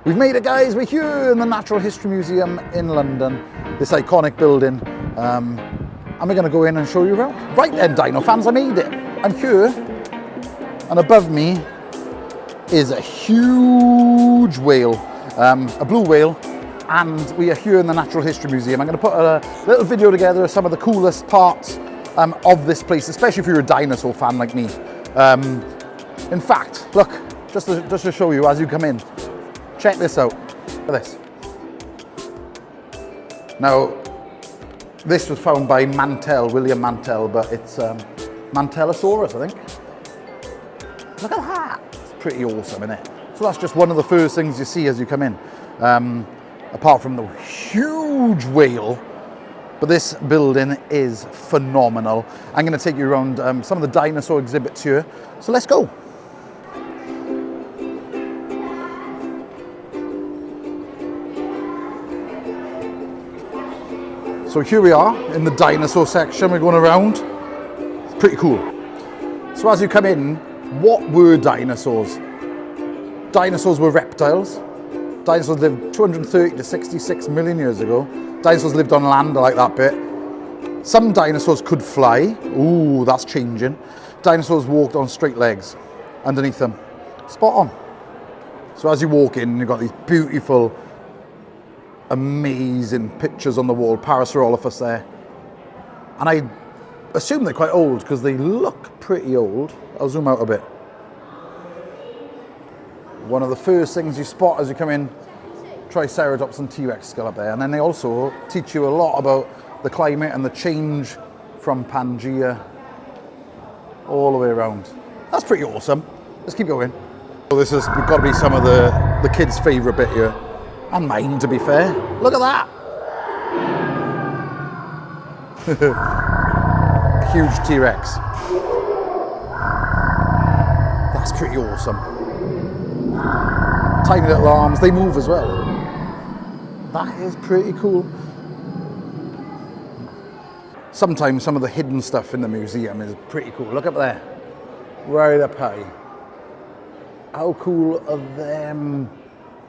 We've made it, guys. We're here in the Natural History Museum in London, this iconic building, and we're going to go in and show you around. Right then, dino fans, I made it. I'm here, and above me is a huge whale, a blue whale, and we are here in the Natural History Museum. I'm going to put a little video together of some of the coolest parts of this place, especially if you're a dinosaur fan like me. In fact, look, just to show you as you come in, check this out. Look at this. Now, this was found by William Mantell, but it's Mantellosaurus, I think. Look at that. It's pretty awesome, isn't it? So that's just one of the first things you see as you come in. Apart from the huge whale, but this building is phenomenal. I'm going to take you around some of the dinosaur exhibits here. So let's go. So here we are in the dinosaur section. We're going around. It's pretty cool. So as you come in, what were dinosaurs? Dinosaurs were reptiles. Dinosaurs lived 230 to 66 million years ago. Dinosaurs lived on land like that bit. Some dinosaurs could fly. Ooh, that's changing. Dinosaurs walked on straight legs underneath them. Spot on. So as you walk in, you've got these beautiful, amazing pictures on the wall. Parasaurolophus there. And I assume they're quite old because they look pretty old. I'll zoom out a bit. One of the first things you spot as you come in, Triceratops and T.rex skull up there. And then they also teach you a lot about the climate and the change from Pangea all the way around. That's pretty awesome. Let's keep going. So this has got to be some of the kids' favourite bit here. And mine, to be fair. Look at that. Huge T.rex. That's pretty awesome. Tiny little arms, they move as well. That is pretty cool. Sometimes some of the hidden stuff in the museum is pretty cool. Look up there, right up high. How cool are them?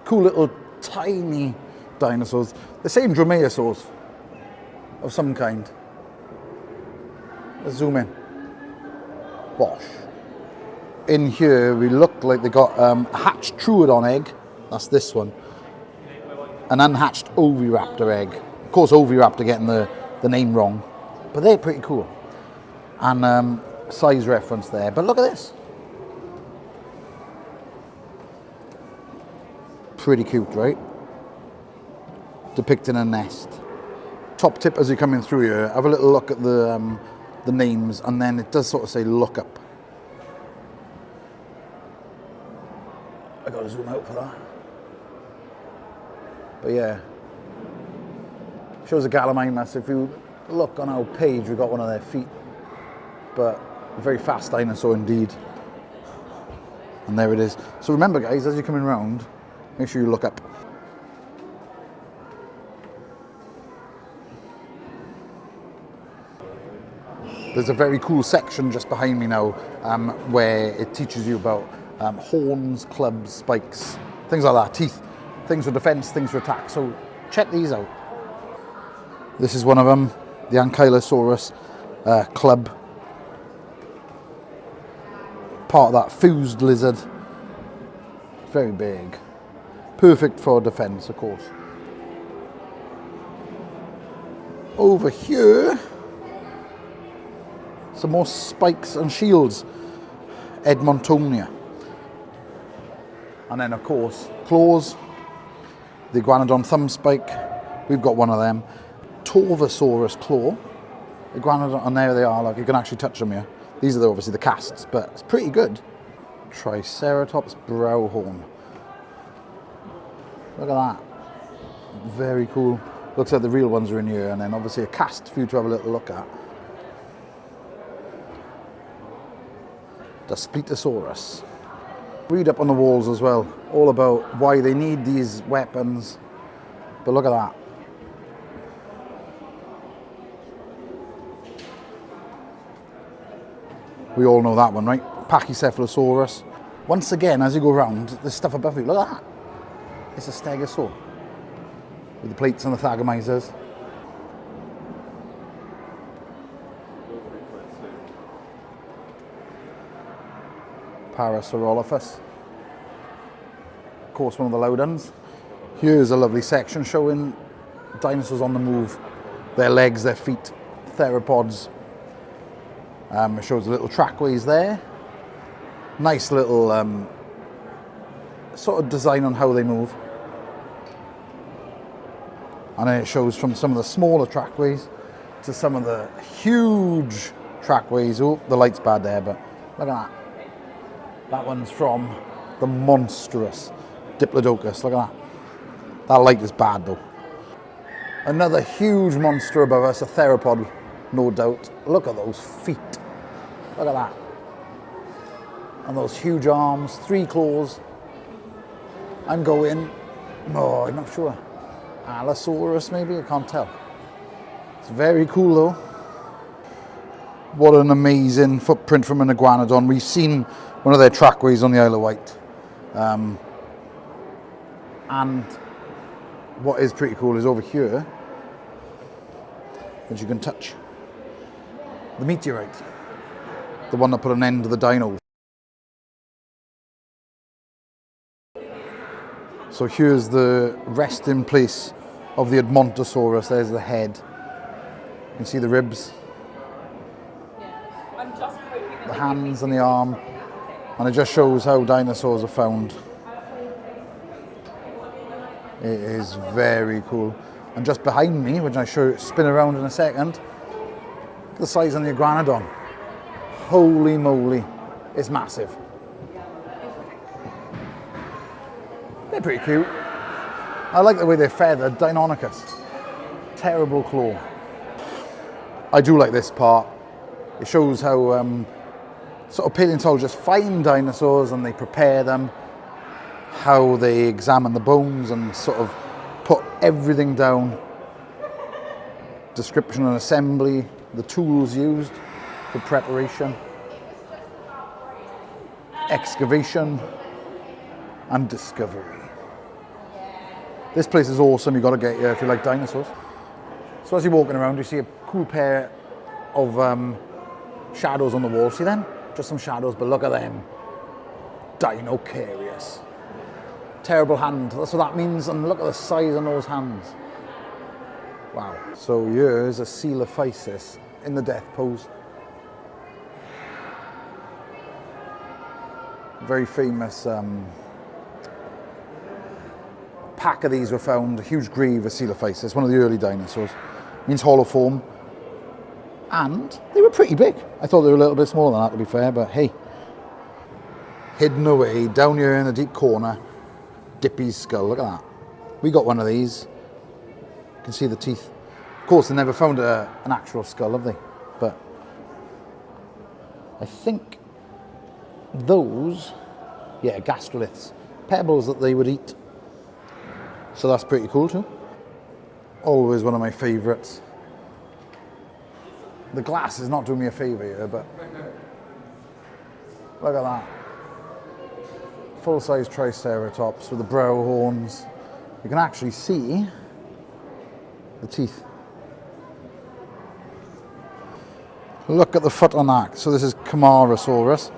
Cool little tiny dinosaurs. The same dromaeosaurs of some kind. Let's zoom in. Bosh. In here, we look like they got a hatched Troodon egg. That's this one. An unhatched oviraptor egg. Of course, oviraptor getting the name wrong. But they're pretty cool. And size reference there. But look at this. Pretty cute, right? Depicting a nest. Top tip as you're coming through here, have a little look at the names, and then it does sort of say look up. I gotta zoom out for that. But yeah, shows a Gallimimus. If you look on our page, we've got one of their feet, but a very fast dinosaur indeed. And there it is. So remember, guys, as you're coming round, make sure you look up. There's a very cool section just behind me now where it teaches you about horns, clubs, spikes, things like that, teeth, things for defense, things for attack. So check these out. This is one of them, the Ankylosaurus club. Part of that fused lizard. Very big. Perfect for defense, of course. Over here, some more spikes and shields. Edmontonia. And then, of course, claws. The iguanodon thumb spike. We've got one of them. Torvosaurus claw. Iguanodon, and there they are. Like, you can actually touch them here. These are obviously the casts, but it's pretty good. Triceratops brow horn. Look at that. Very cool. Looks like the real ones are in here, and then obviously a cast for you to have a little look at. The Spinosaurus. Read up on the walls as well, all about why they need these weapons. But look at that. We all know that one, right? Pachycephalosaurus. Once again, as you go around, there's stuff above you. Look at that. It's a stegosaur with the plates and the thagomisers. Parasaurolophus. Of course, one of the loud ones. Here's a lovely section showing dinosaurs on the move. Their legs, their feet, theropods. It shows the little trackways there. Nice little sort of design on how they move. And then it shows from some of the smaller trackways to some of the huge trackways. Oh, the light's bad there, but look at that. That one's from the monstrous Diplodocus. Look at that. That light is bad though. Another huge monster above us, a theropod, no doubt. Look at those feet. Look at that. And those huge arms, 3 claws. I'm going, oh, I'm not sure. Allosaurus maybe, I can't tell. It's very cool though. What an amazing footprint from an iguanodon. We've seen one of their trackways on the Isle of Wight. And what is pretty cool is over here, as you can touch, the meteorite. The one that put an end to the dinos. So here's the resting place of the Edmontosaurus. There's the head. You can see the ribs, the hands and the arm. And it just shows how dinosaurs are found. It is very cool. And just behind me, which I show spin around in a second, the size on the iguanodon. Holy moly, it's massive. They're pretty cute. I like the way they're feathered. Deinoychus. Terrible claw. I do like this part. It shows how sort of paleontologists find dinosaurs and they prepare them, how they examine the bones and sort of put everything down. Description and assembly, the tools used for preparation, excavation and discovery. This place is awesome. You've got to get here if you like dinosaurs. So as you're walking around, you see a cool pair of shadows on the wall. See them? Just some shadows, but look at them. Deinoychus. Terrible hand. That's what that means. And look at the size on those hands. Wow. So here's a Coelophysis in the death pose. Very famous pack of these were found. A huge grave of Coelophysis, one of the early dinosaurs. Means hollow form. And they were pretty big. I thought they were a little bit smaller than that, to be fair, but hey. Hidden away down here in the deep corner, Dippy's skull. Look at that. We got one of these. You can see the teeth. Of course, they never found an actual skull, have they? But I think those, yeah, gastroliths, pebbles that they would eat. So that's pretty cool too. Always one of my favourites. The glass is not doing me a favour here, but look at that. Full-size Triceratops with the brow horns. You can actually see the teeth. Look at the foot on that. So this is Carnotaurus,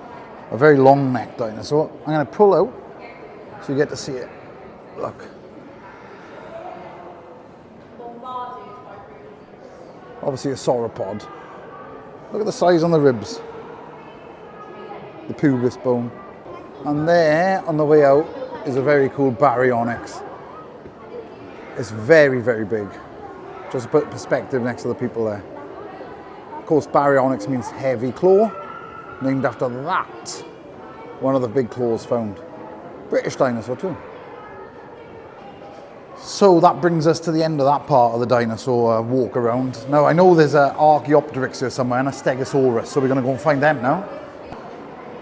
a very long-necked dinosaur. I'm going to pull out so you get to see it. Look. Obviously a sauropod. Look at the size on the ribs. The pubis bone. And there, on the way out, is a very cool Baryonyx. It's very, very big. Just to put perspective next to the people there. Of course, Baryonyx means heavy claw, named after that. One of the big claws found. British dinosaur too. So that brings us to the end of that part of the dinosaur walk around. Now I know there's an Archaeopteryx here somewhere and a Stegosaurus, so we're going to go and find them now.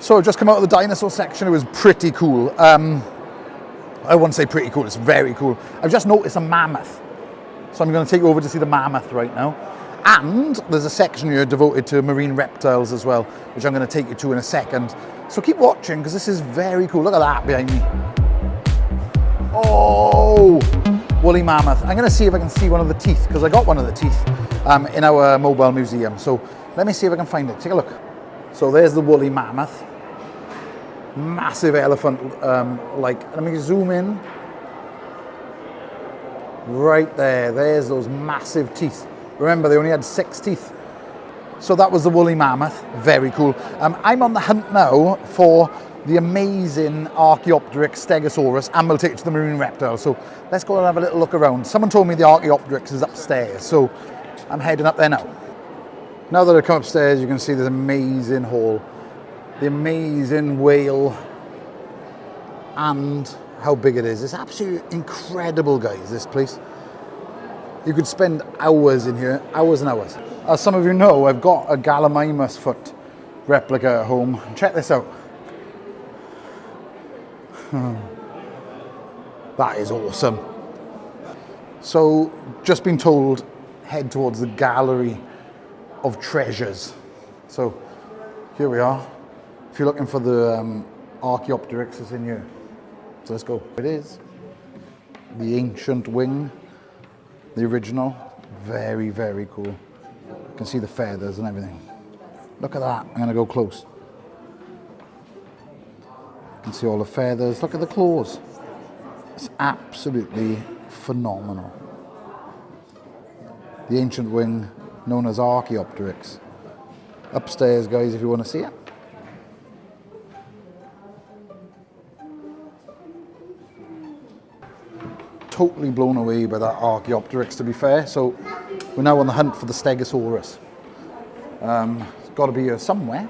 So I've just come out of the dinosaur section. It was pretty cool. I wouldn't say pretty cool, it's very cool. I've just noticed a mammoth. So I'm going to take you over to see the mammoth right now. And there's a section here devoted to marine reptiles as well, which I'm going to take you to in a second. So keep watching because this is very cool. Look at that behind me. Oh, woolly mammoth. I'm gonna see if I can see one of the teeth, because I got one of the teeth in our mobile museum. So let me see if I can find it. Take a look. So there's the woolly mammoth. Massive elephant, let me zoom in. Right there, there's those massive teeth. Remember, they only had 6 teeth. So that was the woolly mammoth, very cool. I'm on the hunt now for the amazing Archaeopteryx Stegosaurus, and we'll take it to the marine reptile. So let's go and have a little look around. Someone told me the Archaeopteryx is upstairs, so I'm heading up there now. Now that I come upstairs, you can see this amazing hall. The amazing whale, and how big it is. It's absolutely incredible, guys, this place. You could spend hours in here, hours and hours. As some of you know, I've got a Gallimimus foot replica at home. Check this out. That is awesome. So, just been told, head towards the gallery of treasures. So, here we are. If you're looking for the Archaeopteryx, it's in here. So let's go. It is the ancient wing, the original. Very, very cool. You can see the feathers and everything. Look at that. I'm going to go close. You can see all the feathers. Look at the claws. It's absolutely phenomenal. The ancient wing, known as Archaeopteryx. Upstairs, guys, if you want to see it. Totally blown away by that Archaeopteryx, to be fair. So we're now on the hunt for the Stegosaurus. It's got to be here somewhere.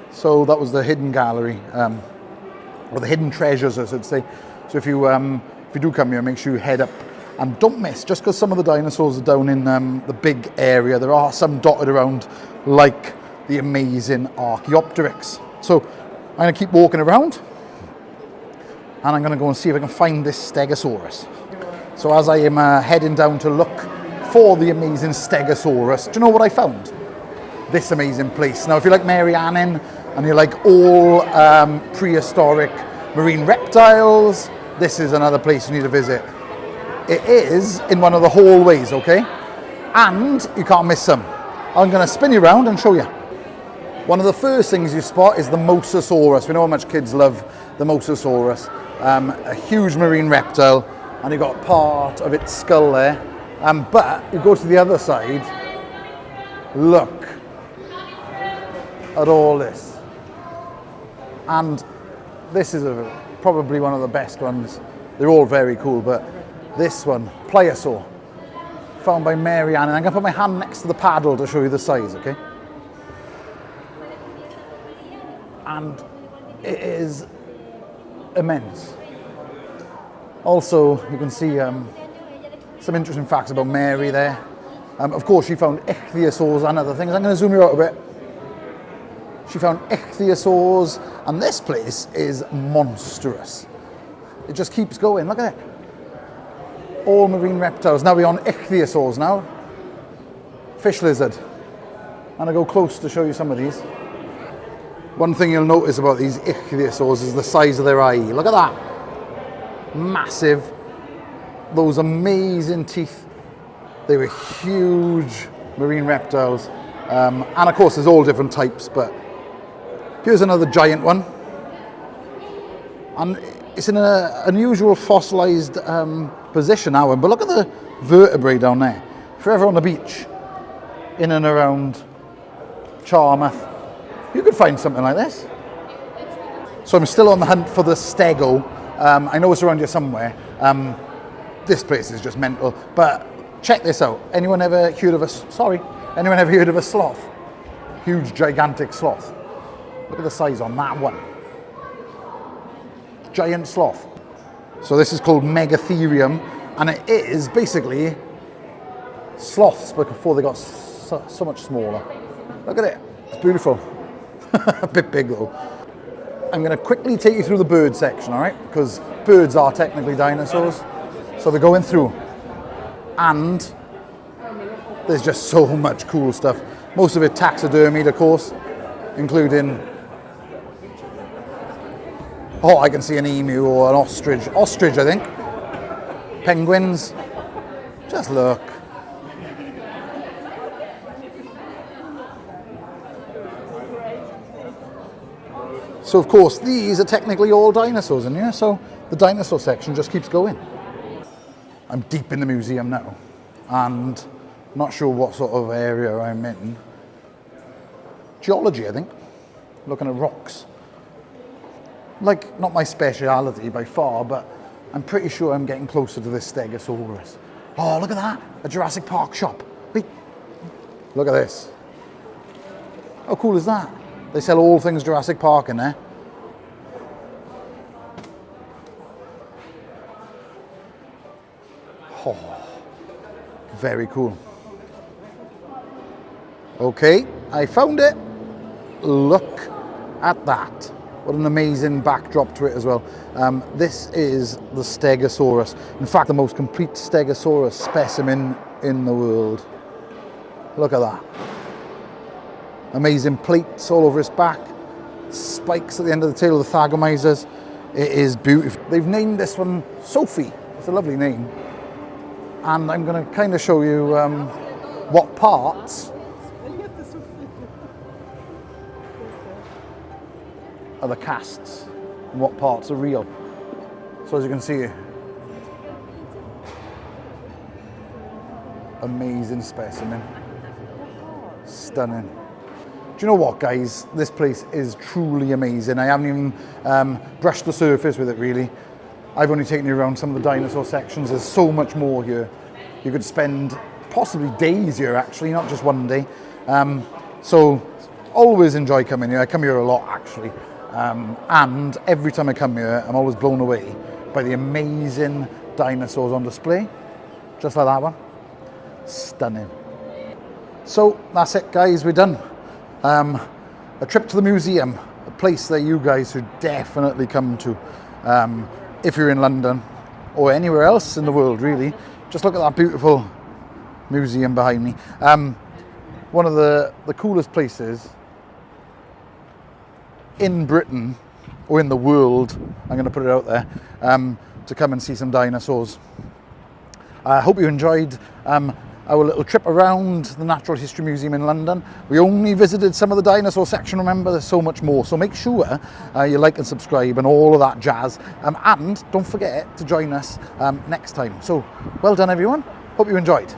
So that was the hidden gallery, or the hidden treasures, I should say. So if you do come here, make sure you head up and don't miss. Just because some of the dinosaurs are down in the big area, there are some dotted around, like the amazing Archaeopteryx. So I'm going to keep walking around. And I'm going to go and see if I can find this Stegosaurus. So as I am heading down to look for the amazing Stegosaurus, do you know what I found? This amazing place. Now, if you like Mary Anning and you like all prehistoric marine reptiles, this is another place you need to visit. It is in one of the hallways, okay? And you can't miss them. I'm going to spin you around and show you. One of the first things you spot is the Mosasaurus. We know how much kids love the Mosasaurus. A huge marine reptile, and you've got part of its skull there. But you go to the other side, look at all this. And this is probably one of the best ones. They're all very cool, but this one, Pliosaur, found by Mary Ann. And I'm going to put my hand next to the paddle to show you the size, okay? And it is immense. Also, you can see some interesting facts about Mary there. Of course, she found ichthyosaurs and other things. I'm going to zoom you out a bit. She found ichthyosaurs, and this place is monstrous. It just keeps going. Look at it. All marine reptiles. Now we're on ichthyosaurs now. Fish lizard. And I go close to show you some of these. One thing you'll notice about these ichthyosaurs is the size of their eye. Look at that. Massive. Those amazing teeth. They were huge marine reptiles. And of course there's all different types, but here's another giant one. And it's in an unusual fossilized position now, but look at the vertebrae down there. If you're ever on the beach, in and around Charmouth, you could find something like this. So I'm still on the hunt for the Stego. I know it's around here somewhere. This place is just mental, but check this out. Anyone ever heard of a sloth? Huge, gigantic sloth. Look at the size on that one. Giant sloth. So this is called Megatherium, and it is basically sloths, but before they got so much smaller. Look at it. It's beautiful. A bit big though. I'm going to quickly take you through the bird section, all right? Because birds are technically dinosaurs. So we're going through. And there's just so much cool stuff. Most of it taxidermied, of course, including Oh, I can see an emu or an ostrich. Ostrich, I think. Penguins. Just look. So of course, these are technically all dinosaurs in here, so the dinosaur section just keeps going. I'm deep in the museum now, and not sure what sort of area I'm in. Geology, I think. Looking at rocks. Like, not my speciality by far, but I'm pretty sure I'm getting closer to this Stegosaurus. Oh, look at that, a Jurassic Park shop. Wait, look at this. How cool is that? They sell all things Jurassic Park in there. Oh, very cool. Okay, I found it. Look at that. What an amazing backdrop to it as well. This is the Stegosaurus. In fact, the most complete Stegosaurus specimen in the world. Look at that. Amazing plates all over its back. Spikes at the end of the tail of the thagomizers. It is beautiful. They've named this one Sophie. It's a lovely name. And I'm going to kind of show you what parts are the casts and what parts are real. So as you can see, amazing specimen. Stunning. Do you know what, guys? This place is truly amazing. I haven't even brushed the surface with it, really. I've only taken you around some of the dinosaur sections. There's so much more here. You could spend possibly days here, actually, not just one day. So always enjoy coming here. I come here a lot, actually. And every time I come here, I'm always blown away by the amazing dinosaurs on display. Just like that one. Stunning. So that's it, guys. We're done. A trip to the museum, a place that you guys should definitely come to if you're in London or anywhere else in the world, really. Just look at that beautiful museum behind me. One of the coolest places in Britain or in the world, I'm going to put it out there, to come and see some dinosaurs. I hope you enjoyed our little trip around the Natural History Museum in London. We only visited some of the dinosaur section, remember, there's so much more. So make sure you like and subscribe and all of that jazz. And don't forget to join us next time. So well done, everyone. Hope you enjoyed.